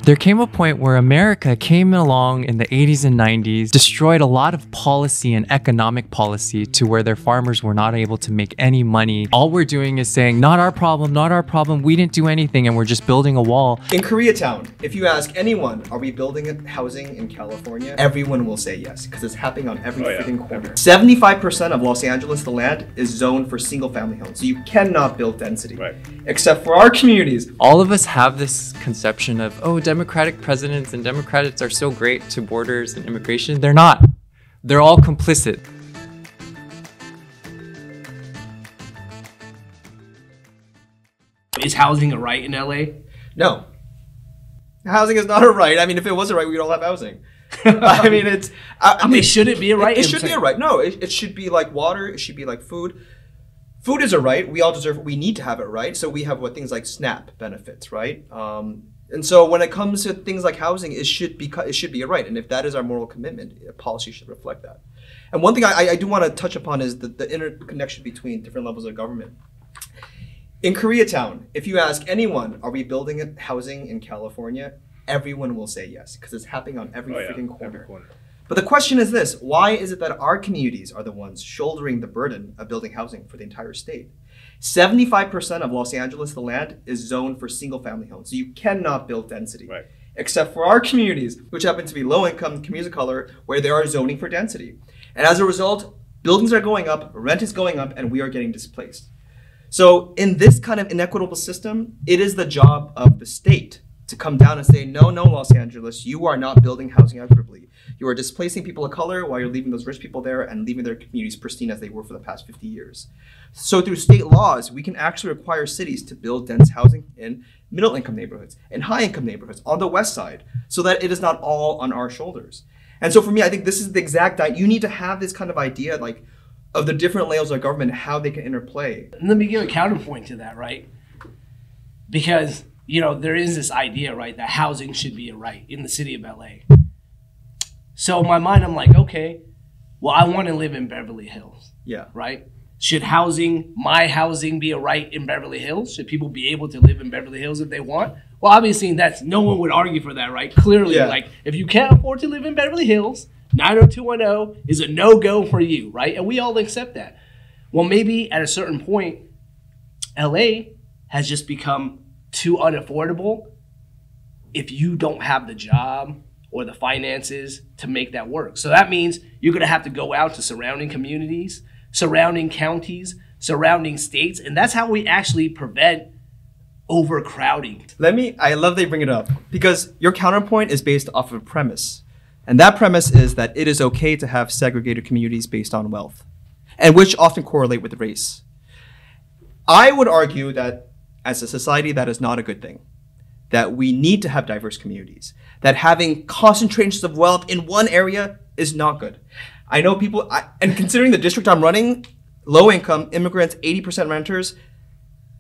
There came a point where America came along in the 80s and 90s, destroyed a lot of policy and economic policy to where their farmers were not able to make any money. All we're doing is saying, not our problem, we didn't do anything, and we're just building a wall. In Koreatown, if you ask anyone, are we building housing in California? Everyone will say yes, because it's happening on every freaking corner. 75% of Los Angeles, the land, is zoned for single-family homes, so you cannot build density, except for our communities. All of us have this conception of, oh, Democratic presidents and Democrats are so great to borders and immigration. They're not. They're all complicit. Is housing a right in LA? No. Housing is not a right. I mean, if it was a right, we'd all have housing. I mean, it's... I mean, should it be a right? It should be a right. No, it should be like water. It should be like food. Food is a right. We all deserve it. We need to have it, right? So we have things like SNAP benefits, right? And so when it comes to things like housing, it should be a right. And if that is our moral commitment, policy should reflect that. And one thing I do want to touch upon is the interconnection between different levels of government. In Koreatown, if you ask anyone, are we building housing in California? Everyone will say yes, because it's happening on every freaking corner. But the question is this: why is it that our communities are the ones shouldering the burden of building housing for the entire state? 75% of Los Angeles, the land, is zoned for single-family homes, so you cannot build density. Except for our communities, which happen to be low-income communities of color, where they are zoning for density. And as a result, buildings are going up, rent is going up, and we are getting displaced. So in this kind of inequitable system, it is the job of the state to come down and say, no, Los Angeles, you are not building housing equitably. You are displacing people of color while you're leaving those rich people there and leaving their communities pristine as they were for the past 50 years. So through state laws, we can actually require cities to build dense housing in middle-income neighborhoods and high-income neighborhoods on the west side, so that it is not all on our shoulders. And so for me, I think this is the exact, you need to have this kind of idea, like, of the different layers of government, how they can interplay. Let me give a counterpoint to that, right? Because, there is this idea, right, that housing should be a right in the city of LA. So in my mind, I'm like, okay, well, I want to live in Beverly Hills. Yeah. Right? Should my housing be a right in Beverly Hills? Should people be able to live in Beverly Hills if they want? Well, obviously, no one would argue for that, right? Clearly, like, if you can't afford to live in Beverly Hills, 90210 is a no-go for you, right? And we all accept that. Well, maybe at a certain point, LA has just become too unaffordable if you don't have the job or the finances to make that work. So that means you're gonna have to go out to surrounding communities, surrounding counties, surrounding states, and that's how we actually prevent overcrowding. I love that you bring it up, because your counterpoint is based off of a premise. And that premise is that it is okay to have segregated communities based on wealth, and which often correlate with race. I would argue that as a society, that is not a good thing. That we need to have diverse communities. That having concentrations of wealth in one area is not good. I know people, and considering the district I'm running, low income, immigrants, 80% renters,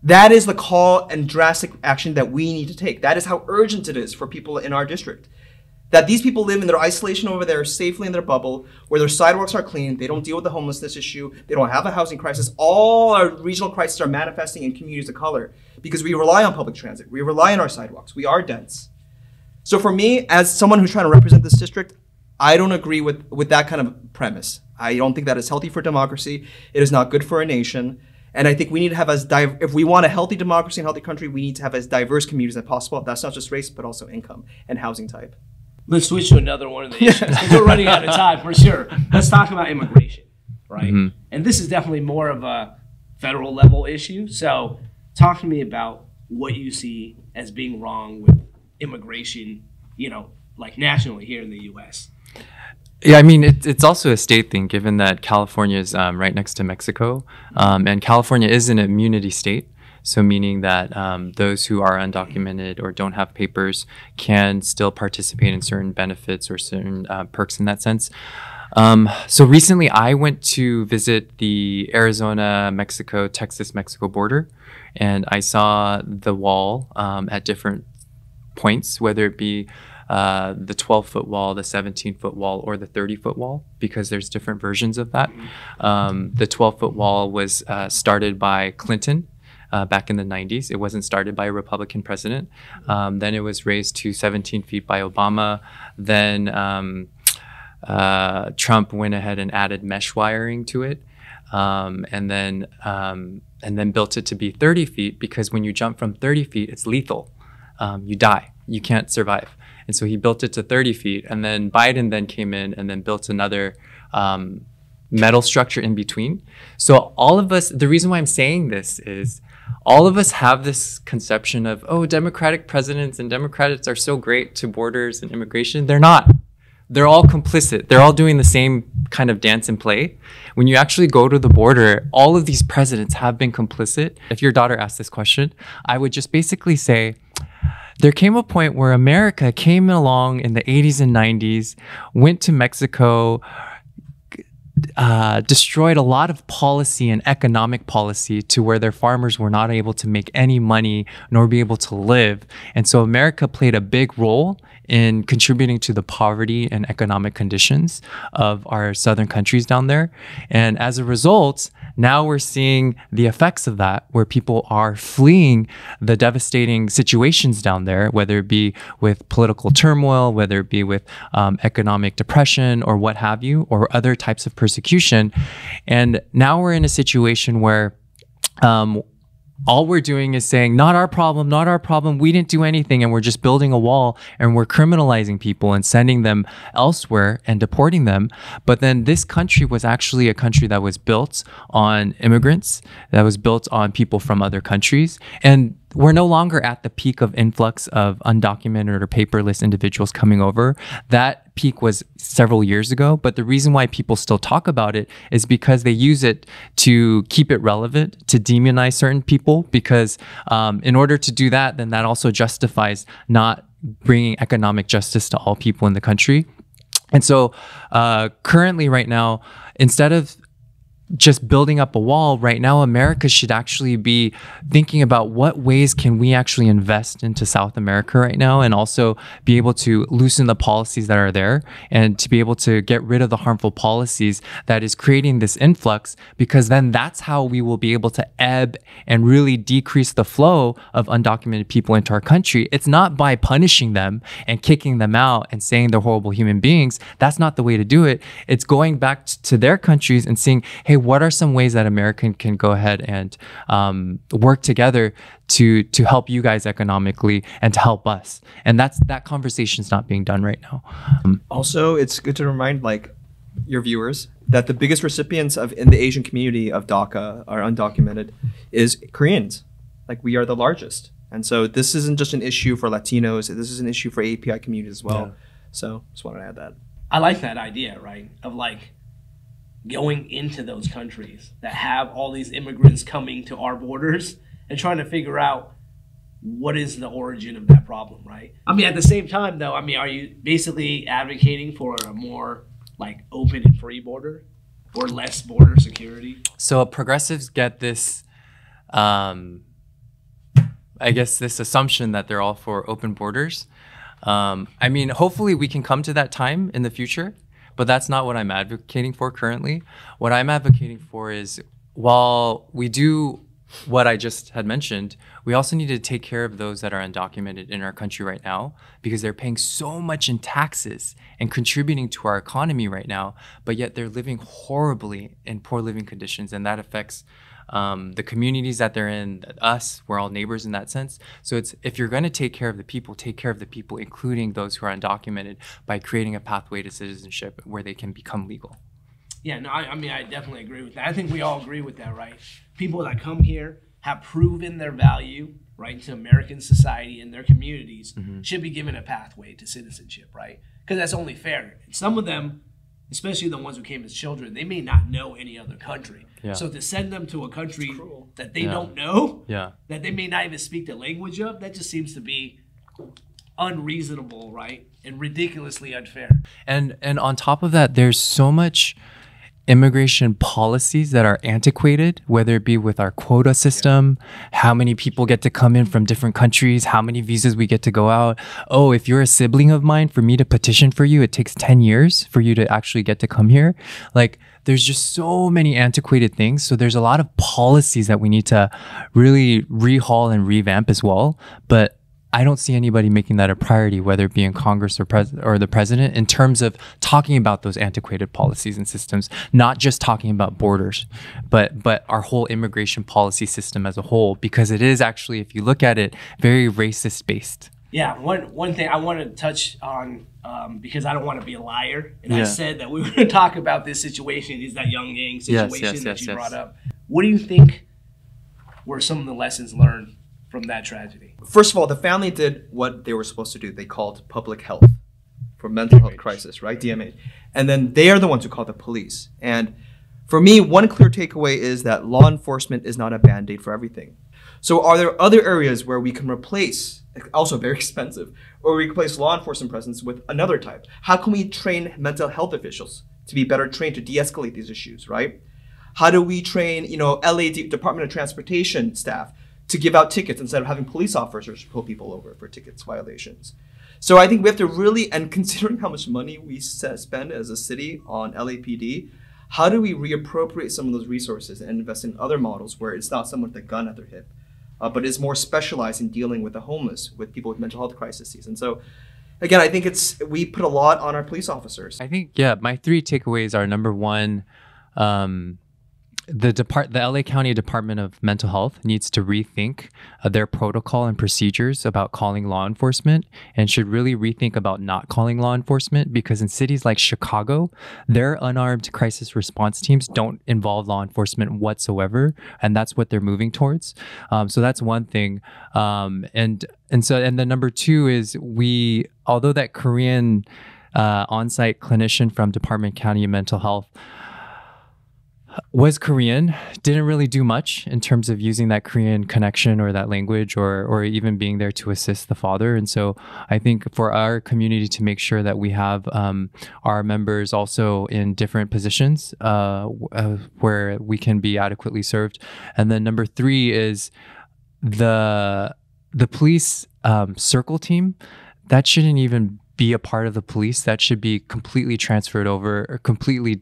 that is the call and drastic action that we need to take. That is how urgent it is for people in our district. That these people live in their isolation over there, safely in their bubble, where their sidewalks are clean, they don't deal with the homelessness issue, they don't have a housing crisis. All our regional crises are manifesting in communities of color because we rely on public transit, we rely on our sidewalks, we are dense. So for me, as someone who's trying to represent this district, I don't agree with that kind of premise. I don't think that is healthy for democracy. It is not good for a nation. And I think we need to have if we want a healthy democracy and healthy country, we need to have as diverse communities as possible. That's not just race, but also income and housing type. Let's switch to another one of the issues, because we're running out of time for sure. Let's talk about immigration, right? Mm-hmm. And this is definitely more of a federal level issue. So talk to me about what you see as being wrong with immigration, like nationally here in the U.S. Yeah, I mean, it's also a state thing, given that California is right next to Mexico, and California is an immunity state. So meaning that those who are undocumented or don't have papers can still participate in certain benefits or certain perks in that sense. So recently I went to visit the Arizona-Mexico, Texas-Mexico border, and I saw the wall at different points, whether it be the 12-foot wall, the 17-foot wall, or the 30-foot wall, because there's different versions of that. The 12-foot wall was started by Clinton back in the 90s. It wasn't started by a Republican president. Then it was raised to 17 feet by Obama. Then Trump went ahead and added mesh wiring to it. And then built it to be 30 feet because when you jump from 30 feet, it's lethal. You die. You can't survive. And so he built it to 30 feet. And then Biden then came in and then built another metal structure in between. So all of us, the reason why I'm saying this is all of us have this conception of, oh, Democratic presidents and Democrats are so great to borders and immigration. They're not. They're all complicit. They're all doing the same kind of dance and play. When you actually go to the border, all of these presidents have been complicit. If your daughter asked this question, I would just basically say, there came a point where America came along in the 80s and 90s, went to Mexico, destroyed a lot of policy and economic policy to where their farmers were not able to make any money nor be able to live. And so America played a big role in contributing to the poverty and economic conditions of our southern countries down there. And as a result, now we're seeing the effects of that, where people are fleeing the devastating situations down there, whether it be with political turmoil, whether it be with economic depression or what have you, or other types of persecution. And now we're in a situation where all we're doing is saying, not our problem, not our problem. We didn't do anything. And we're just building a wall and we're criminalizing people and sending them elsewhere and deporting them. But then this country was actually a country that was built on immigrants, that was built on people from other countries. And we're no longer at the peak of influx of undocumented or paperless individuals coming over. That peak was several years ago, but the reason why people still talk about it is because they use it to keep it relevant, to demonize certain people, because in order to do that, then that also justifies not bringing economic justice to all people in the country. And so currently right now, instead of just building up a wall, right now America should actually be thinking about what ways can we actually invest into South America right now, and also be able to loosen the policies that are there and to be able to get rid of the harmful policies that is creating this influx, because then that's how we will be able to ebb and really decrease the flow of undocumented people into our country. It's not by punishing them and kicking them out and saying they're horrible human beings. That's not the way to do it. It's going back to their countries and saying, hey, what are some ways that America can go ahead and work together to help you guys economically and to help us? And that conversation's not being done right now. Also, it's good to remind your viewers that the biggest recipients in the Asian community of DACA are undocumented is Koreans. We are the largest. And so this isn't just an issue for Latinos. This is an issue for API community as well. Yeah. So just wanted to add that. I like that idea, right? Of going into those countries that have all these immigrants coming to our borders and trying to figure out what is the origin of that problem, right? I mean, at the same time, though, are you basically advocating for a more open and free border or less border security? So progressives get this, I guess, this assumption that they're all for open borders. I mean, hopefully we can come to that time in the future. But that's not what I'm advocating for currently. What I'm advocating for is, while we do what I just had mentioned, we also need to take care of those that are undocumented in our country right now, because they're paying so much in taxes and contributing to our economy right now, but yet they're living horribly in poor living conditions, and that affects the communities that they're in, us, we're all neighbors in that sense. So if you're going to take care of the people, take care of the people, including those who are undocumented, by creating a pathway to citizenship where they can become legal. Yeah, no, I definitely agree with that. I think we all agree with that, right? People that come here have proven their value, right, to American society and their communities, should be given a pathway to citizenship, right? Because that's only fair. Some of them, especially the ones who came as children, they may not know any other country. Yeah. So to send them to a country that they don't know, that they may not even speak the language of, that just seems to be unreasonable, right? And ridiculously unfair. And on top of that, there's so much immigration policies that are antiquated, whether it be with our quota system, how many people get to come in from different countries, how many visas we get to go out. Oh, if you're a sibling of mine, for me to petition for you, it takes 10 years for you to actually get to come here. Like, there's just so many antiquated things. So there's a lot of policies that we need to really rehaul and revamp as well. But I don't see anybody making that a priority, whether it be in Congress or the president, in terms of talking about those antiquated policies and systems, not just talking about borders, but our whole immigration policy system as a whole, because it is actually, if you look at it, very racist based. Yeah, one thing I want to touch on, because I don't want to be a liar, and I said that we were going to talk about this situation, is that Young Gang situation that you brought up. What do you think were some of the lessons learned from that tragedy? First of all, the family did what they were supposed to do. They called public health for mental health crisis, right? DMH. And then they are the ones who called the police. And for me, one clear takeaway is that law enforcement is not a band-aid for everything. So are there other areas where we can replace, also very expensive, or we replace law enforcement presence with another type? How can we train mental health officials to be better trained to de-escalate these issues, right? How do we train, LA Department of Transportation staff to give out tickets instead of having police officers pull people over for tickets violations? So I think we have to really, and considering how much money we spend as a city on LAPD, how do we reappropriate some of those resources and invest in other models where it's not someone with a gun at their hip, but is more specialized in dealing with the homeless, with people with mental health crises. And so, again, I think we put a lot on our police officers. I think, my 3 takeaways are: number one, the LA County Department of Mental Health needs to rethink their protocol and procedures about calling law enforcement, and should really rethink about not calling law enforcement, because in cities like Chicago, their unarmed crisis response teams don't involve law enforcement whatsoever, and that's what they're moving towards. So that's one thing. And then number 2 is, although that Korean on-site clinician from Department County of Mental Health was Korean, didn't really do much in terms of using that Korean connection or that language, or even being there to assist the father. And so I think for our community to make sure that we have our members also in different positions where we can be adequately served. And then number 3 is the police circle team. That shouldn't even be a part of the police. That should be completely transferred over, or completely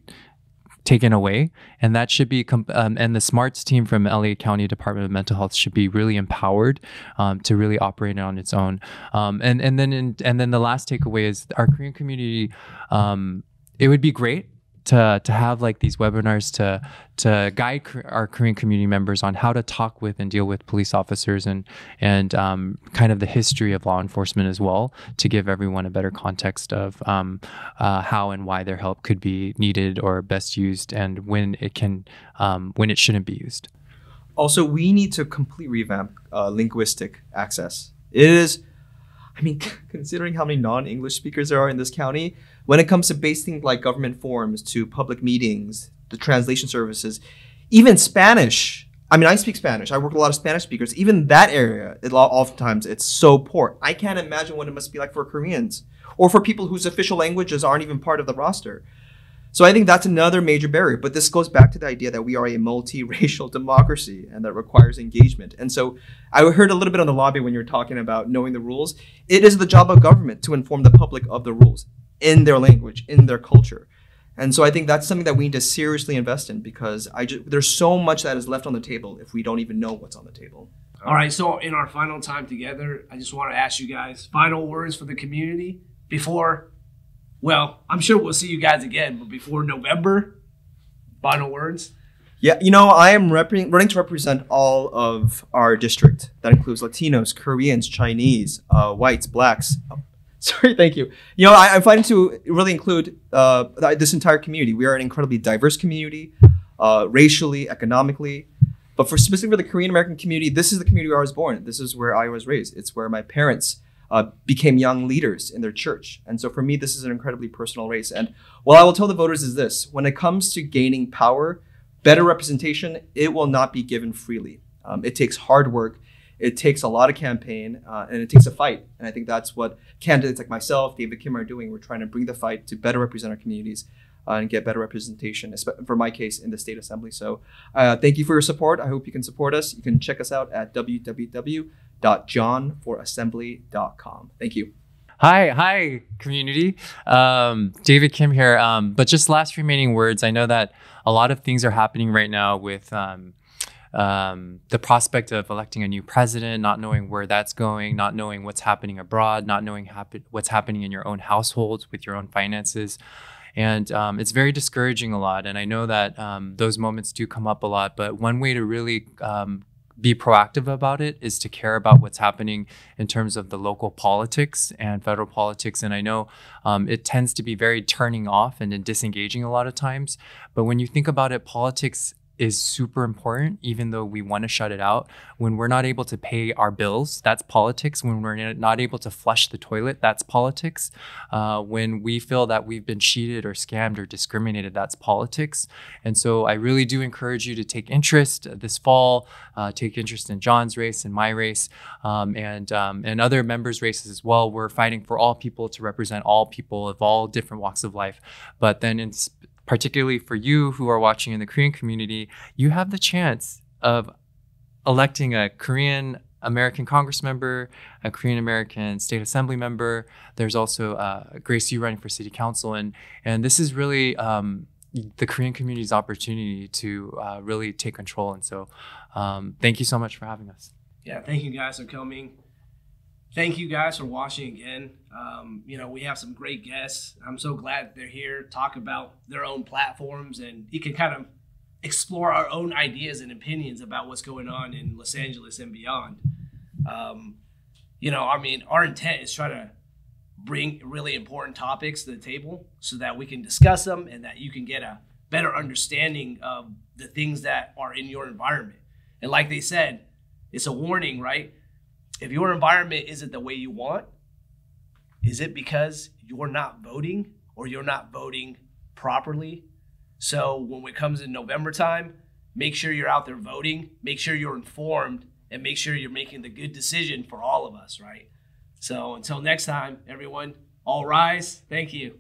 taken away, and that should be and the SMARTS team from LA County Department of Mental Health should be really empowered to really operate on its own. And then the last takeaway is our Korean community. It would be great to have like these webinars to guide our Korean community members on how to talk with and deal with police officers, and kind of the history of law enforcement as well, to give everyone a better context of how and why their help could be needed or best used, and when it shouldn't be used. Also, we need to completely revamp linguistic access. It is, considering how many non-English speakers there are in this county, when it comes to basic things like government forms to public meetings, the translation services, even Spanish. I speak Spanish. I work with a lot of Spanish speakers. Even that area, oftentimes it's so poor. I can't imagine what it must be like for Koreans, or for people whose official languages aren't even part of the roster. So I think that's another major barrier. But this goes back to the idea that we are a multiracial democracy, and that requires engagement. And so I heard a little bit on the lobby when you were talking about knowing the rules. It is the job of government to inform the public of the rules in their language, in their culture. And so I think that's something that we need to seriously invest in, because there's so much that is left on the table if we don't even know what's on the table. All right, so in our final time together, I just want to ask you guys final words for the community before, well, I'm sure we'll see you guys again, but before November, final words. Yeah, I am running to represent all of our district. That includes Latinos, Koreans, Chinese, whites, blacks. Sorry, thank you. I'm fighting to really include this entire community. We are an incredibly diverse community, racially, economically. But specifically for the Korean American community, this is the community where I was born. This is where I was raised. It's where my parents became young leaders in their church. And so for me, this is an incredibly personal race. And what I will tell the voters is this: when it comes to gaining power, better representation, it will not be given freely. It takes hard work. It takes a lot of campaign, and it takes a fight. And I think that's what candidates like myself, David Kim, are doing. We're trying to bring the fight to better represent our communities. and get better representation, for my case, in the state assembly. So thank you for your support. I hope you can support us. You can check us out at www.johnforassembly.com. Thank you. Hi, community. David Kim here. But just last remaining words. I know that a lot of things are happening right now with the prospect of electing a new president, not knowing where that's going, not knowing what's happening abroad, not knowing what's happening in your own households with your own finances. And it's very discouraging a lot. And I know that those moments do come up a lot. But one way to really be proactive about it is to care about what's happening in terms of the local politics and federal politics. And I know it tends to be very turning off and disengaging a lot of times. But when you think about it, politics is super important, even though we want to shut it out. When we're not able to pay our bills, that's politics. When we're not able to flush the toilet, that's politics. When we feel that we've been cheated or scammed or discriminated, that's politics. And so I really do encourage you to take interest this fall, take interest in John's race and my race, and other members' races as well. We're fighting for all people, to represent all people of all different walks of life. But then particularly for you who are watching in the Korean community, you have the chance of electing a Korean American Congress member, a Korean American State Assembly member. There's also Grace Yu running for City Council. And this is really the Korean community's opportunity to really take control. And so thank you so much for having us. Yeah, thank you guys for coming. Thank you guys for watching again. We have some great guests. I'm so glad they're here to talk about their own platforms, and you can kind of explore our own ideas and opinions about what's going on in Los Angeles and beyond. Our intent is try to bring really important topics to the table so that we can discuss them and that you can get a better understanding of the things that are in your environment. And like they said, it's a warning, right? If your environment isn't the way you want, is it because you're not voting or you're not voting properly? So when it comes in November time, make sure you're out there voting, make sure you're informed, and make sure you're making the good decision for all of us, right? So until next time, everyone, all rise. Thank you.